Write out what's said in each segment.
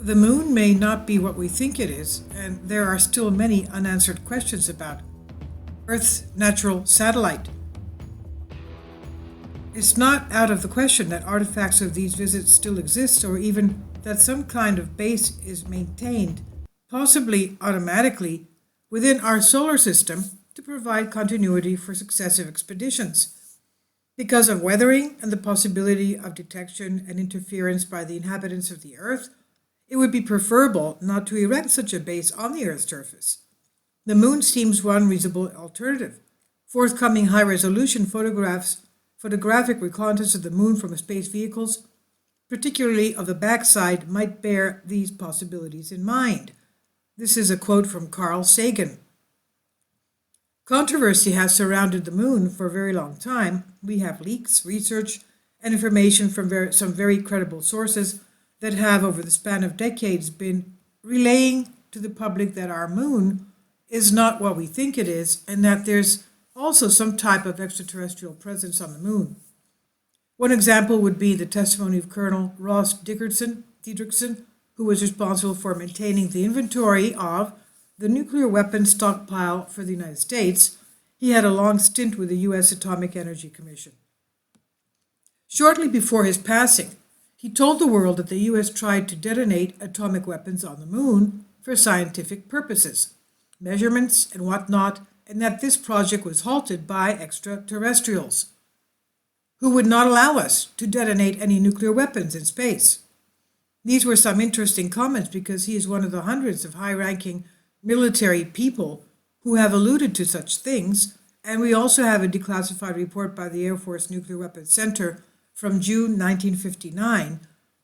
The moon may not be what we think it is, and there are still many unanswered questions about Earth's natural satellite. It's not out of the question that artifacts of these visits still exist, or even that some kind of base is maintained, possibly automatically, within our solar system to provide continuity for successive expeditions. Because of weathering and the possibility of detection and interference by the inhabitants of the Earth, it would be preferable not to erect such a base on the Earth's surface. The moon seems one reasonable alternative. Forthcoming high-resolution photographic reconnaissance of the moon from space vehicles, particularly of the backside, might bear these possibilities in mind. This is a quote from Carl Sagan. Controversy has surrounded the moon for a very long time. We have leaks, research, and information from some very credible sources that have, over the span of decades, been relaying to the public that our moon is not what we think it is, and that there's also some type of extraterrestrial presence on the moon. One example would be the testimony of Colonel Ross Dietrichson, who was responsible for maintaining the inventory of the nuclear weapons stockpile for the United States. He had a long stint with the U.S. Atomic Energy Commission. Shortly before his passing, he told the world that the U.S. tried to detonate atomic weapons on the moon for scientific purposes, measurements and whatnot, and that this project was halted by extraterrestrials, who would not allow us to detonate any nuclear weapons in space. These were some interesting comments because he is one of the hundreds of high-ranking military people who have alluded to such things, and we also have a declassified report by the Air Force Nuclear Weapons Center from June 1959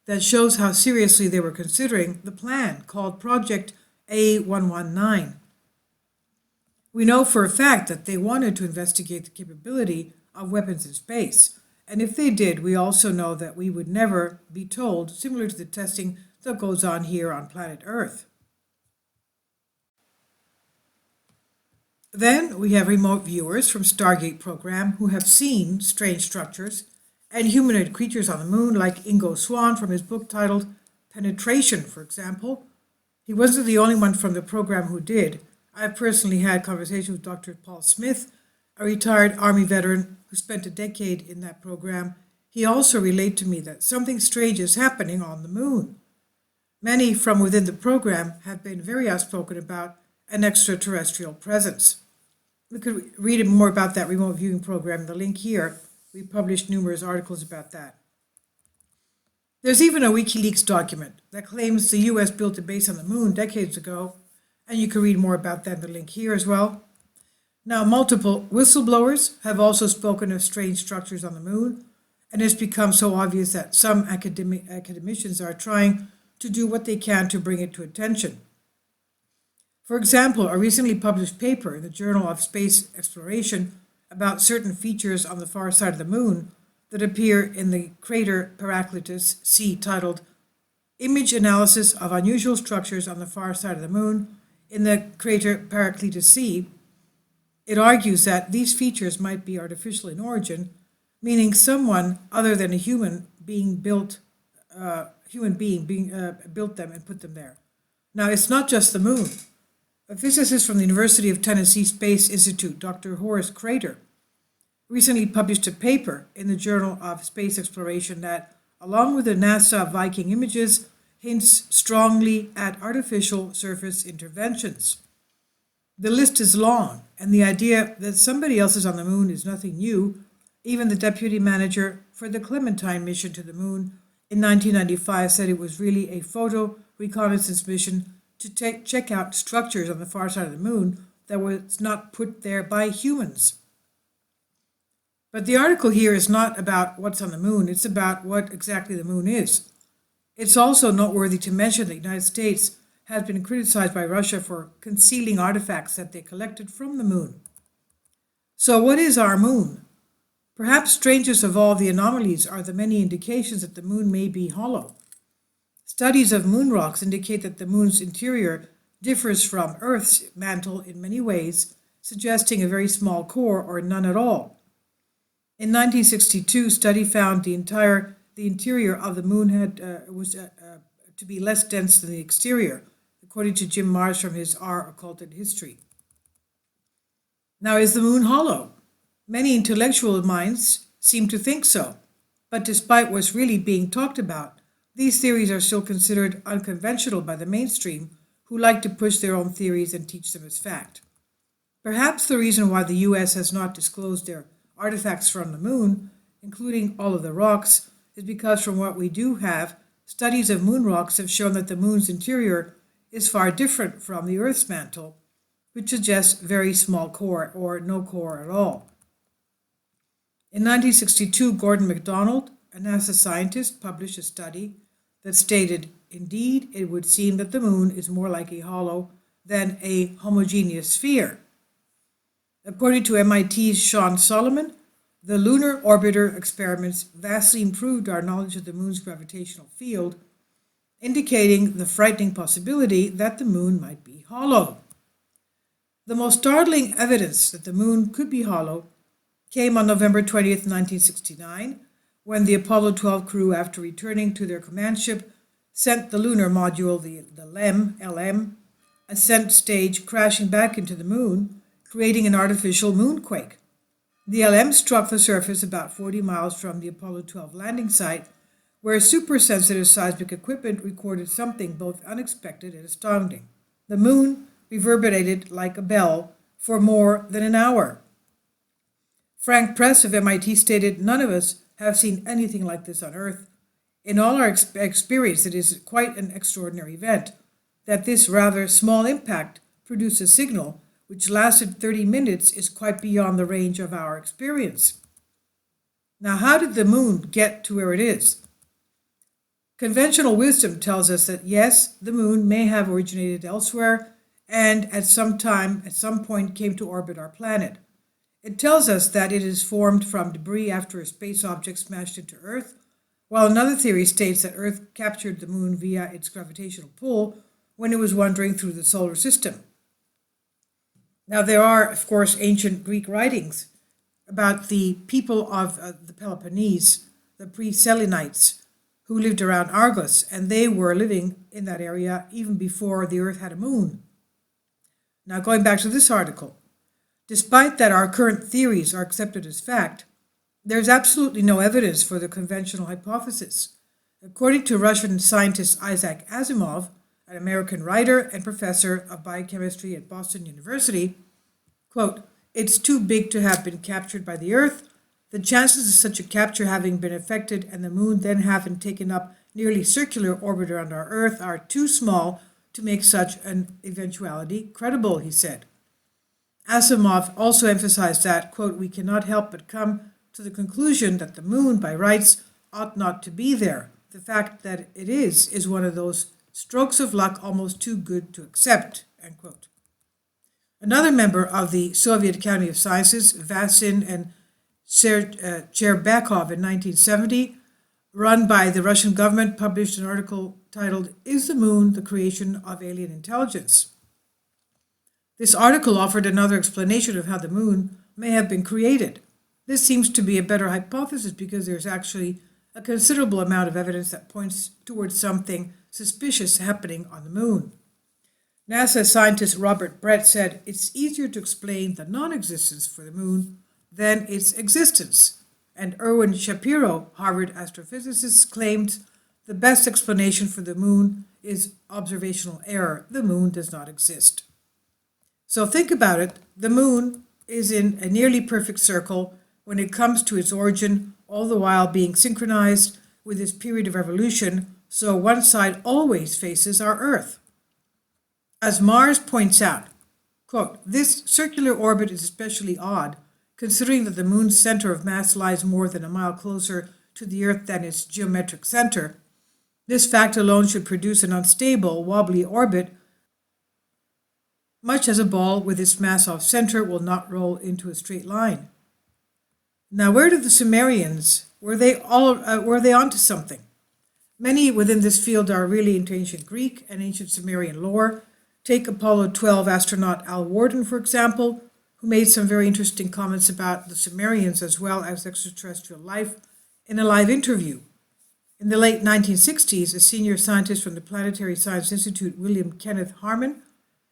that shows how seriously they were considering the plan called Project A119. We know for a fact that they wanted to investigate the capability of weapons in space, and if they did, we also know that we would never be told, similar to the testing that goes on here on planet Earth. Then we have remote viewers from Stargate program who have seen strange structures and humanoid creatures on the moon, like Ingo Swann from his book titled Penetration, for example. He wasn't the only one from the program who did. I have personally had conversations with Dr. Paul Smith, a retired Army veteran who spent a decade in that program. He also relayed to me that something strange is happening on the moon. Many from within the program have been very outspoken about an extraterrestrial presence. We could read more about that remote viewing program, the link here. We published numerous articles about that. There's even a WikiLeaks document that claims the US built a base on the moon decades ago, and you can read more about that in the link here as well. Now, multiple whistleblowers have also spoken of strange structures on the moon, and it's become so obvious that some academicians are trying to do what they can to bring it to attention. For example, a recently published paper in the Journal of Space Exploration about certain features on the far side of the moon that appear in the crater Heraclitus C, titled Image Analysis of Unusual Structures on the Far Side of the Moon in the crater Heraclitus C. It argues that these features might be artificial in origin, meaning someone other than a human being built them and put them there. Now, it's not just the moon. A physicist from the University of Tennessee Space Institute, Dr. Horace Crater, recently published a paper in the Journal of Space Exploration that, along with the NASA Viking images, hints strongly at artificial surface interventions. The list is long, and the idea that somebody else is on the moon is nothing new. Even the deputy manager for the Clementine mission to the moon in 1995 said it was really a photo reconnaissance mission to check out structures on the far side of the moon that was not put there by humans. But the article here is not about what's on the moon, it's about what exactly the moon is. It's also noteworthy to mention that the United States has been criticized by Russia for concealing artifacts that they collected from the moon. So what is our moon? Perhaps strangest of all the anomalies are the many indications that the moon may be hollow. Studies of moon rocks indicate that the moon's interior differs from Earth's mantle in many ways, suggesting a very small core or none at all. In 1962, a study found the interior of the moon was to be less dense than the exterior, according to Jim Marrs from his Our Occulted History. Now, is the moon hollow? Many intellectual minds seem to think so, but despite what's really being talked about, these theories are still considered unconventional by the mainstream, who like to push their own theories and teach them as fact. Perhaps the reason why the US has not disclosed their artifacts from the moon, including all of the rocks, is because from what we do have, studies of moon rocks have shown that the moon's interior is far different from the Earth's mantle, which suggests very small core or no core at all. In 1962, Gordon MacDonald, a NASA scientist, published a study that stated, indeed, it would seem that the moon is more like a hollow than a homogeneous sphere. According to MIT's Sean Solomon, the lunar orbiter experiments vastly improved our knowledge of the moon's gravitational field, indicating the frightening possibility that the moon might be hollow. The most startling evidence that the moon could be hollow came on November 20th, 1969, when the Apollo 12 crew, after returning to their command ship, sent the lunar module, the LM, ascent stage, crashing back into the moon, creating an artificial moonquake. The LM struck the surface about 40 miles from the Apollo 12 landing site, where super-sensitive seismic equipment recorded something both unexpected and astounding. The moon reverberated like a bell for more than an hour. Frank Press of MIT stated, "None of us have seen anything like this on Earth. In all our experience, it is quite an extraordinary event that this rather small impact produced a signal which lasted 30 minutes is quite beyond the range of our experience." Now, how did the moon get to where it is? Conventional wisdom tells us that yes, the moon may have originated elsewhere and at some point came to orbit our planet. It tells us that it is formed from debris after a space object smashed into Earth, while another theory states that Earth captured the moon via its gravitational pull when it was wandering through the solar system. Now, there are, of course, ancient Greek writings about the people of the Peloponnese, the pre-Selenites, who lived around Argos, and they were living in that area even before the Earth had a moon. Now, going back to this article, despite that our current theories are accepted as fact, there's absolutely no evidence for the conventional hypothesis. According to Russian scientist Isaac Asimov, an American writer and professor of biochemistry at Boston University, quote, "It's too big to have been captured by the Earth. The chances of such a capture having been effected and the moon then having taken up nearly circular orbit around our Earth are too small to make such an eventuality credible," he said. Asimov also emphasized that, quote, "We cannot help but come to the conclusion that the moon, by rights, ought not to be there. The fact that it is one of those strokes of luck almost too good to accept," end quote. Another member of the Soviet Academy of Sciences, Vasin and Cherbakov in 1970, run by the Russian government, published an article titled, "Is the Moon the Creation of Alien Intelligence?" This article offered another explanation of how the moon may have been created. This seems to be a better hypothesis because there's actually a considerable amount of evidence that points towards something suspicious happening on the moon. NASA scientist Robert Brett said, "It's easier to explain the non-existence for the moon than its existence." And Erwin Shapiro, Harvard astrophysicist, claimed the best explanation for the moon is observational error. The moon does not exist. So think about it. The moon is in a nearly perfect circle when it comes to its origin, all the while being synchronized with its period of evolution, so one side always faces our Earth. As Marrs points out, quote, "This circular orbit is especially odd, considering that the moon's center of mass lies more than a mile closer to the Earth than its geometric center. This fact alone should produce an unstable, wobbly orbit, much as a ball with its mass off-center will not roll into a straight line." Now, where did the Sumerians, were they onto something? Many within this field are really into ancient Greek and ancient Sumerian lore. Take Apollo 12 astronaut Al Worden, for example, who made some very interesting comments about the Sumerians as well as extraterrestrial life in a live interview. In the late 1960s, a senior scientist from the Planetary Science Institute, William Kenneth Harmon,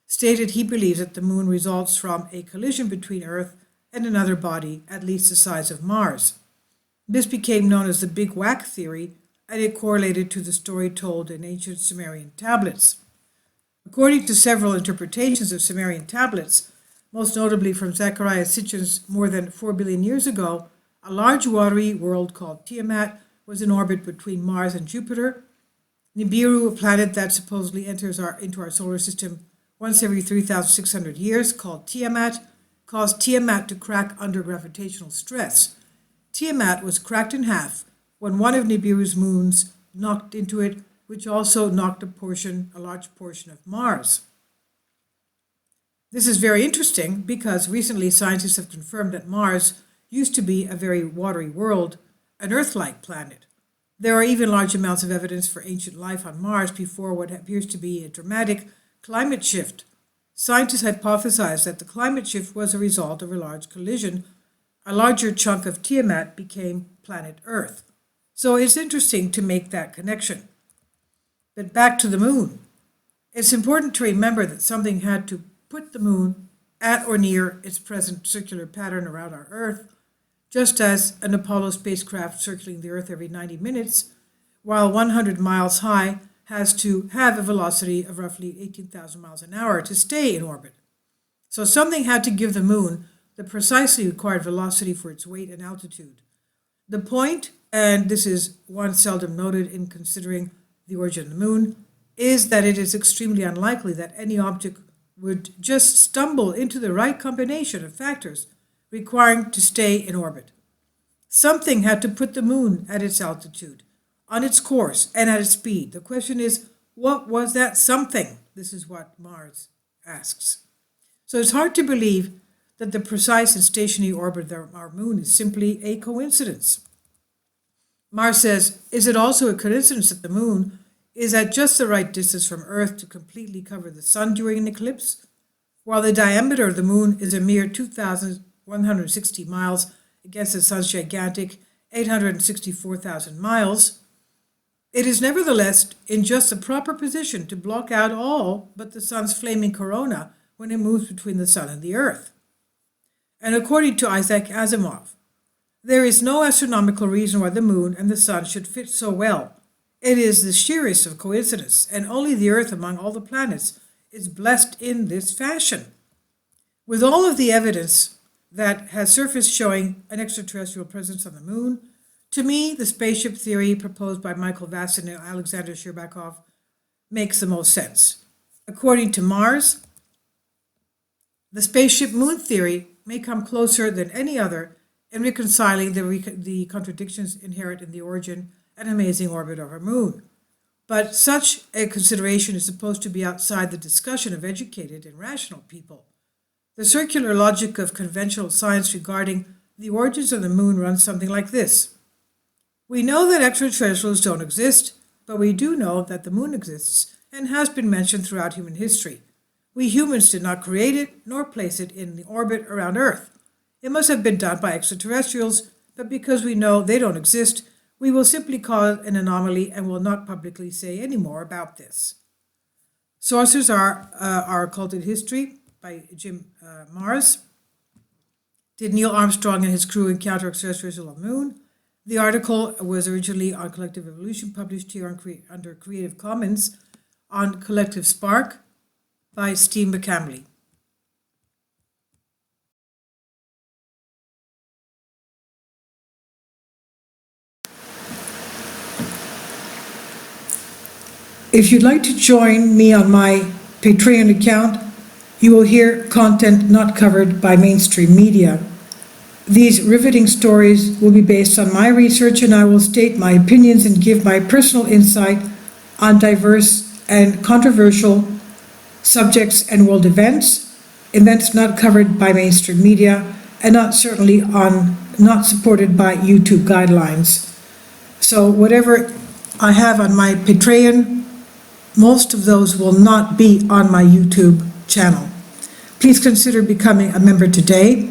stated he believes that the moon results from a collision between Earth and another body at least the size of Mars. This became known as the Big Whack theory, and it correlated to the story told in ancient Sumerian tablets. According to several interpretations of Sumerian tablets, most notably from Zechariah Sitchin's more than 4 billion years ago, a large watery world called Tiamat was in orbit between Mars and Jupiter. Nibiru, a planet that supposedly enters into our solar system once every 3,600 years, called Tiamat, caused Tiamat to crack under gravitational stress. Tiamat was cracked in half when one of Nibiru's moons knocked into it, which also knocked a large portion of Mars. This is very interesting because recently scientists have confirmed that Mars used to be a very watery world, an Earth-like planet. There are even large amounts of evidence for ancient life on Mars before what appears to be a dramatic climate shift. Scientists hypothesized that the climate shift was a result of a large collision. A larger chunk of Tiamat became planet Earth. So it's interesting to make that connection. But back to the moon. It's important to remember that something had to put the moon at or near its present circular pattern around our Earth, just as an Apollo spacecraft circling the Earth every 90 minutes, while 100 miles high, has to have a velocity of roughly 18,000 miles an hour to stay in orbit. So something had to give the moon the precisely required velocity for its weight and altitude. The point, and this is one seldom noted in considering the origin of the moon, is that it is extremely unlikely that any object would just stumble into the right combination of factors requiring to stay in orbit. Something had to put the moon at its altitude, on its course, and at its speed. The question is, what was that something? This is what Mars asks. So it's hard to believe that the precise and stationary orbit of our moon is simply a coincidence. Mars says, is it also a coincidence that the moon is at just the right distance from Earth to completely cover the sun during an eclipse, while the diameter of the moon is a mere 2,160 miles against the sun's gigantic 864,000 miles? It is nevertheless in just the proper position to block out all but the sun's flaming corona when it moves between the sun and the Earth. And according to Isaac Asimov, there is no astronomical reason why the moon and the sun should fit so well. It is the sheerest of coincidence, and only the Earth among all the planets is blessed in this fashion. With all of the evidence that has surfaced showing an extraterrestrial presence on the moon, to me, the spaceship theory proposed by Michael Vassin and Alexander Sherbakov makes the most sense. According to Mars, the spaceship moon theory may come closer than any other in reconciling the contradictions inherent in the origin and amazing orbit of our moon. But such a consideration is supposed to be outside the discussion of educated and rational people. The circular logic of conventional science regarding the origins of the moon runs something like this. We know that extraterrestrials don't exist, but we do know that the moon exists and has been mentioned throughout human history. We humans did not create it nor place it in the orbit around Earth. It must have been done by extraterrestrials, but because we know they don't exist, we will simply call it an anomaly and will not publicly say any more about this. Sources are Our Occulted History by Jim Marrs. Did Neil Armstrong and his crew encounter extraterrestrials on the moon? The article was originally on Collective Evolution, published here under Creative Commons on Collective Spark by Steve McCamley. If you'd like to join me on my Patreon account, you will hear content not covered by mainstream media. These riveting stories will be based on my research, and I will state my opinions and give my personal insight on diverse and controversial subjects and world events not covered by mainstream media, and not supported by YouTube guidelines. So whatever I have on my Patreon, most of those will not be on my YouTube channel. Please consider becoming a member today.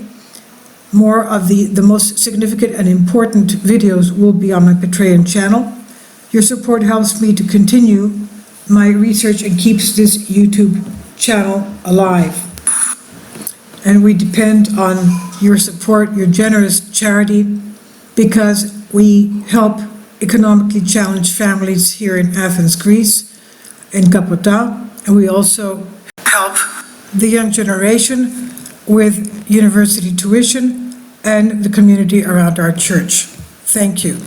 More of the most significant and important videos will be on my Patreon channel. Your support helps me to continue my research and keeps this YouTube channel alive. And we depend on your support, your generous charity, because we help economically challenged families here in Athens, Greece, in Kapota, and we also help the young generation with university tuition and the community around our church. Thank you.